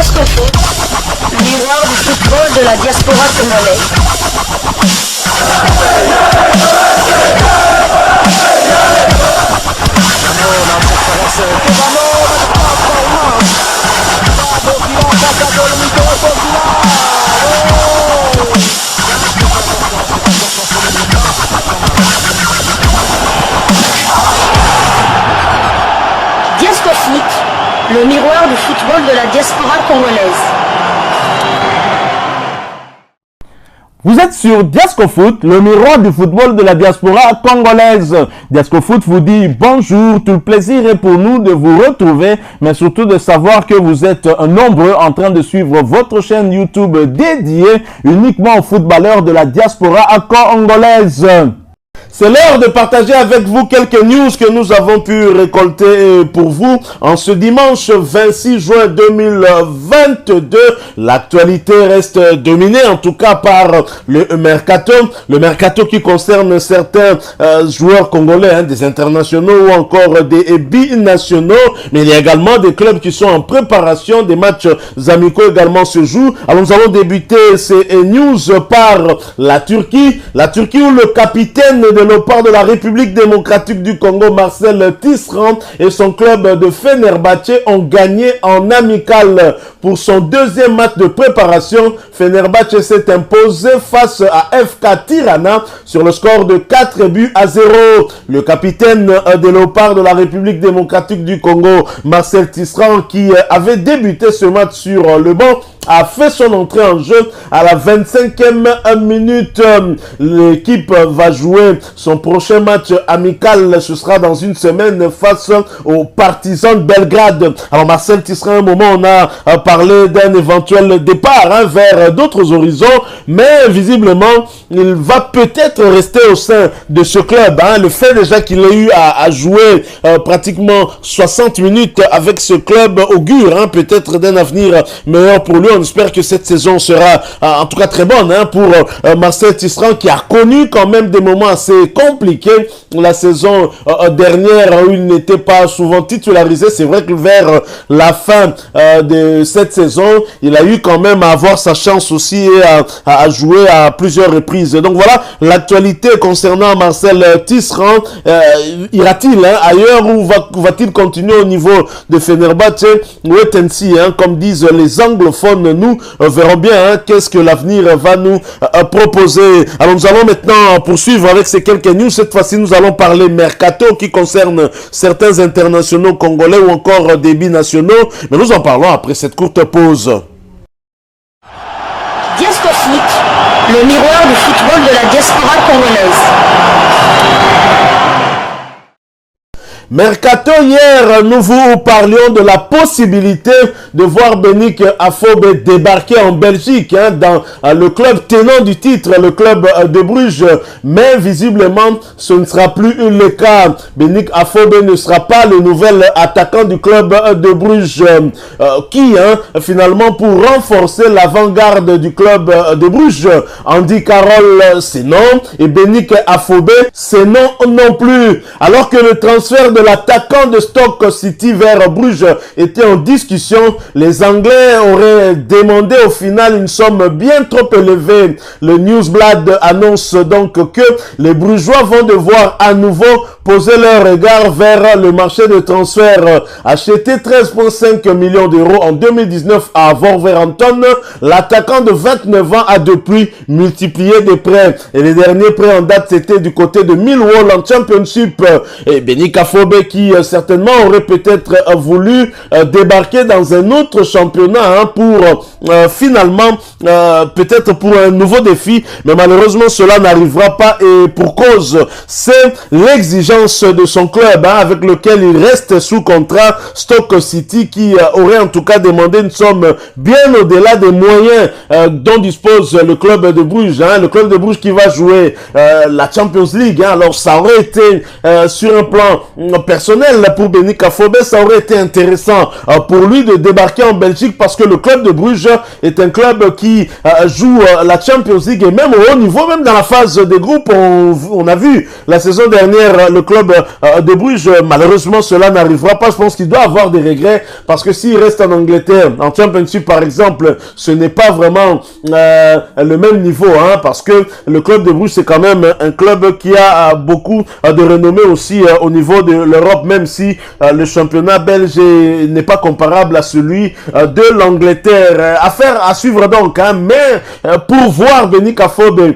Disco Foot, miroir du football de la diaspora congolaise. Disco Foot, le miroir du football de la diaspora congolaise. Vous êtes sur Disco Foot, le miroir du football de la diaspora congolaise. Disco Foot vous dit bonjour, tout le plaisir est pour nous de vous retrouver, mais surtout de savoir que vous êtes nombreux en train de suivre votre chaîne YouTube dédiée uniquement aux footballeurs de la diaspora congolaise. C'est l'heure de partager avec vous quelques news que nous avons pu récolter pour vous en ce dimanche 26 juin 2022. L'actualité reste dominée en tout cas par le mercato. Le mercato qui concerne certains joueurs congolais, des internationaux ou encore des binationaux. Mais il y a également des clubs qui sont en préparation. Des matchs amicaux également se jouent. Alors nous allons débuter ces news par la Turquie. La Turquie où le capitaine de léopard de la République démocratique du Congo, Marcel Tisserand, et son club de Fenerbahçe ont gagné en amical. Pour son deuxième match de préparation, Fenerbahçe s'est imposé face à FK Tirana sur le score de 4-0. Le capitaine des léopards de la République démocratique du Congo, Marcel Tisserand, qui avait débuté ce match sur le banc, a fait son entrée en jeu à la 25e minute. L'équipe va jouer son prochain match amical. Ce sera dans une semaine face aux Partisans de Belgrade. Alors Marcel Tisserand, à un moment, on a parlé d'un éventuel départ vers d'autres horizons, mais visiblement, il va peut-être rester au sein de ce club. Le fait déjà qu'il ait eu à jouer pratiquement 60 minutes avec ce club augure peut-être d'un avenir meilleur pour lui. On espère que cette saison sera en tout cas très bonne pour Marcel Tisserand, qui a connu quand même des moments assez compliqués la saison dernière où il n'était pas souvent titularisé. C'est vrai que vers la fin de cette saison, il a eu quand même à avoir sa chance aussi et à jouer à plusieurs reprises. Donc voilà l'actualité concernant Marcel Tisserand. Ira-t-il ailleurs ou va-t-il continuer au niveau de Fenerbahçe? Wait and see, comme disent les anglophones. Nous verrons bien qu'est-ce que l'avenir va nous proposer. Alors nous allons maintenant poursuivre avec ces quelques news. Cette fois-ci, nous allons parler mercato qui concerne certains internationaux congolais ou encore des binationaux. Mais nous en parlons après cette courte pause. Disco Foot, le miroir du football de la diaspora congolaise. Mercato, hier, nous vous parlions de la possibilité de voir Benik Afobe débarquer en Belgique, dans le club tenant du titre, le club de Bruges. Mais visiblement, ce ne sera plus le cas. Benik Afobe ne sera pas le nouvel attaquant du club de Bruges, qui, finalement, pour renforcer l'avant-garde du club de Bruges, Andy Carroll, c'est non, et Benik Afobe, c'est non plus. Alors que le transfert de l'attaquant de Stoke City vers Bruges était en discussion, les Anglais auraient demandé au final une somme bien trop élevée. Le Newsblad annonce donc que les Brugeois vont devoir à nouveau poser leur regard vers le marché de transfert. Acheté 13,5 millions d'euros en 2019 à Wolverhampton, l'attaquant de 29 ans a depuis multiplié des prêts. Et les derniers prêts en date, c'était du côté de Millwall en Championship. Et Benik Afobe qui certainement aurait peut-être voulu débarquer dans un autre championnat pour finalement peut-être pour un nouveau défi, mais malheureusement cela n'arrivera pas et pour cause, c'est l'exigence de son club avec lequel il reste sous contrat, Stoke City, qui aurait en tout cas demandé une somme bien au-delà des moyens dont dispose le club de Bruges, le club de Bruges qui va jouer la Champions League. Alors ça aurait été sur un plan personnel pour Benik Afobe, ça aurait été intéressant pour lui de débarquer en Belgique parce que le club de Bruges est un club qui joue la Champions League et même au haut niveau, même dans la phase des groupes, on a vu la saison dernière le le club de Bruges. Malheureusement, cela n'arrivera pas. Je pense qu'il doit avoir des regrets parce que s'il reste en Angleterre, en Championship par exemple, ce n'est pas vraiment le même niveau, hein, parce que le club de Bruges, c'est quand même un club qui a beaucoup de renommée aussi au niveau de l'Europe, même si le championnat belge n'est pas comparable à celui de l'Angleterre. Affaire à suivre donc, hein, mais pour voir Béni Kafobe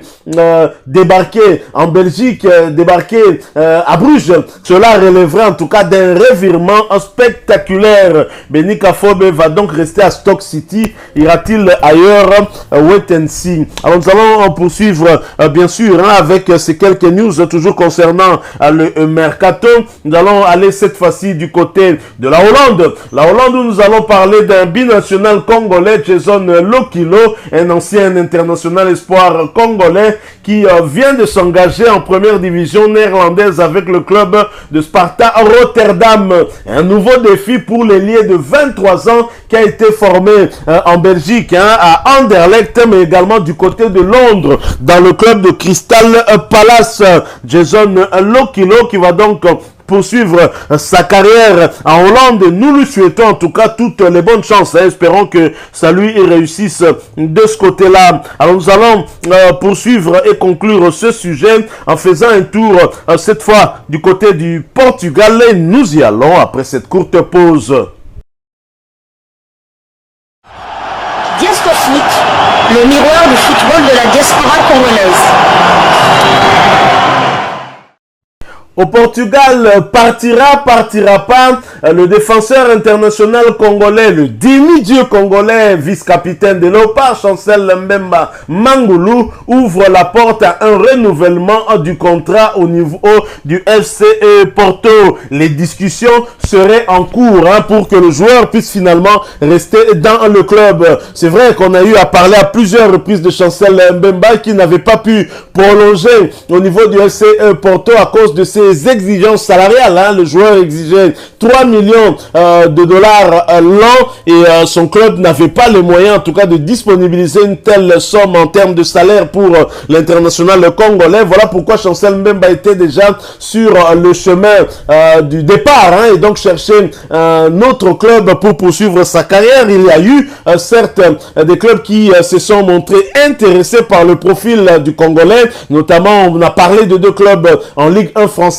débarquer en Belgique, débarquer à Bruges, cela relèverait en tout cas d'un revirement spectaculaire. Béni Kafobe va donc rester à Stoke City. Ira-t-il ailleurs? Wait and see. Alors nous allons poursuivre bien sûr, hein, avec ces quelques news toujours concernant le mercato. Nous allons aller cette fois-ci du côté de la Hollande. La Hollande, où nous allons parler d'un binational congolais, Jason Lokilo, un ancien international espoir congolais qui vient de s'engager en première division néerlandaise avec le club de Sparta Rotterdam. Un nouveau défi pour l'ailier de 23 ans qui a été formé en Belgique, hein, à Anderlecht, mais également du côté de Londres, dans le club de Crystal Palace. Jason Lokilo qui va donc poursuivre sa carrière en Hollande. Nous lui souhaitons en tout cas toutes les bonnes chances, hein. Espérons que ça lui réussisse de ce côté-là. Alors nous allons poursuivre et conclure ce sujet en faisant un tour cette fois du côté du Portugal. Et nous y allons après cette courte pause. Diasco Foot, le miroir du football de la diaspora congolaise. Au Portugal, partira pas, le défenseur international congolais, le demi-dieu congolais, vice-capitaine de Léopard, Chancel Mbemba Mangulu, ouvre la porte à un renouvellement du contrat au niveau du FCE Porto. Les discussions seraient en cours, hein, pour que le joueur puisse finalement rester dans le club. C'est vrai qu'on a eu à parler à plusieurs reprises de Chancel Mbemba qui n'avait pas pu prolonger au niveau du FCE Porto à cause de ses exigences salariales, hein. Le joueur exigeait 3 millions de dollars l'an et son club n'avait pas les moyens en tout cas de disponibiliser une telle somme en termes de salaire pour l'international congolais. Voilà pourquoi Chancel Mbemba était déjà sur le chemin du départ, hein, et donc cherchait un autre club pour poursuivre sa carrière. Il y a eu certes des clubs qui se sont montrés intéressés par le profil du Congolais, notamment on a parlé de deux clubs en Ligue 1 française,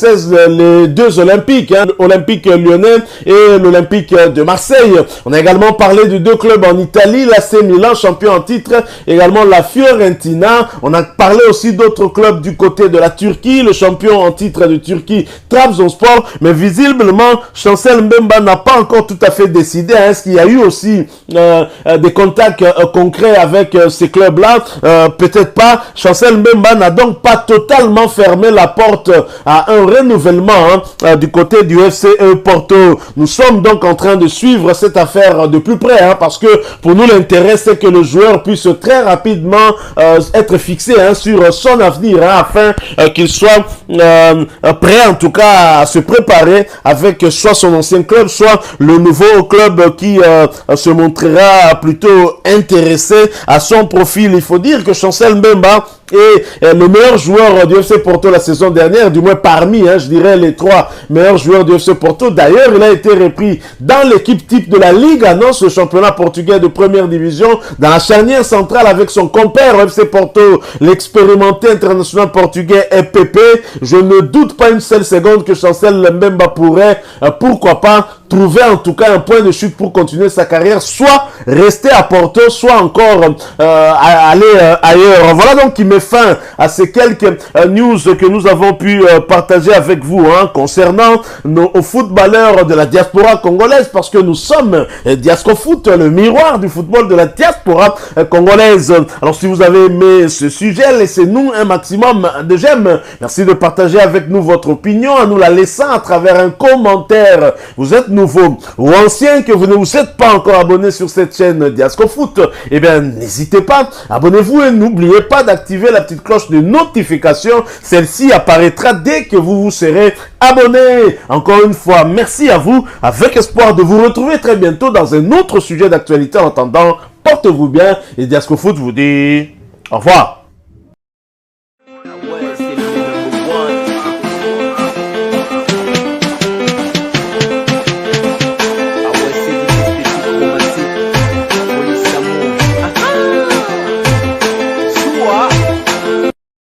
les deux Olympiques, hein, l'Olympique lyonnais et l'Olympique de Marseille. On a également parlé de deux clubs en Italie, l'AC Milan, champion en titre, également la Fiorentina. On a parlé aussi d'autres clubs du côté de la Turquie, le champion en titre de Turquie, Trabzonspor. Mais visiblement, Chancel Mbemba n'a pas encore tout à fait décidé. Hein. Est-ce qu'il y a eu aussi des contacts concrets avec ces clubs-là? Peut-être pas. Chancel Mbemba n'a donc pas totalement fermé la porte à un renouvellement, hein, du côté du FCE Porto. Nous sommes donc en train de suivre cette affaire de plus près, hein, parce que pour nous l'intérêt c'est que le joueur puisse très rapidement être fixé, hein, sur son avenir, hein, afin qu'il soit prêt en tout cas à se préparer avec soit son ancien club, soit le nouveau club qui se montrera plutôt intéressé à son profil. Il faut dire que Chancel Mbemba est le meilleur joueur du FC Porto la saison dernière, du moins parmi, hein, je dirais, les 3 meilleurs joueurs du FC Porto. D'ailleurs, il a été repris dans l'équipe type de la Ligue Annonce, le championnat portugais de première division, dans la charnière centrale avec son compère au FC Porto, l'expérimenté international portugais FPP. Je ne doute pas une seule seconde que Chancel Mbemba pourrait, pourquoi pas, trouver en tout cas un point de chute pour continuer sa carrière, soit rester à Porto, soit encore aller ailleurs. Voilà donc qui met fin à ces quelques news que nous avons pu partager avec vous, hein, concernant nos footballeurs de la diaspora congolaise, parce que nous sommes Diasco Foot, le miroir du football de la diaspora congolaise. Alors si vous avez aimé ce sujet, laissez-nous un maximum de j'aime. Merci de partager avec nous votre opinion en nous la laissant à travers un commentaire. Vous êtes nouveau ou ancien, que vous ne vous êtes pas encore abonné sur cette chaîne Diasco Foot, eh bien n'hésitez pas, abonnez-vous et n'oubliez pas d'activer la petite cloche de notification. Celle-ci apparaîtra dès que vous vous serez abonné. Encore une fois, merci à vous, avec espoir de vous retrouver très bientôt dans un autre sujet d'actualité. En attendant, portez-vous bien et Diasco Foot vous dit au revoir.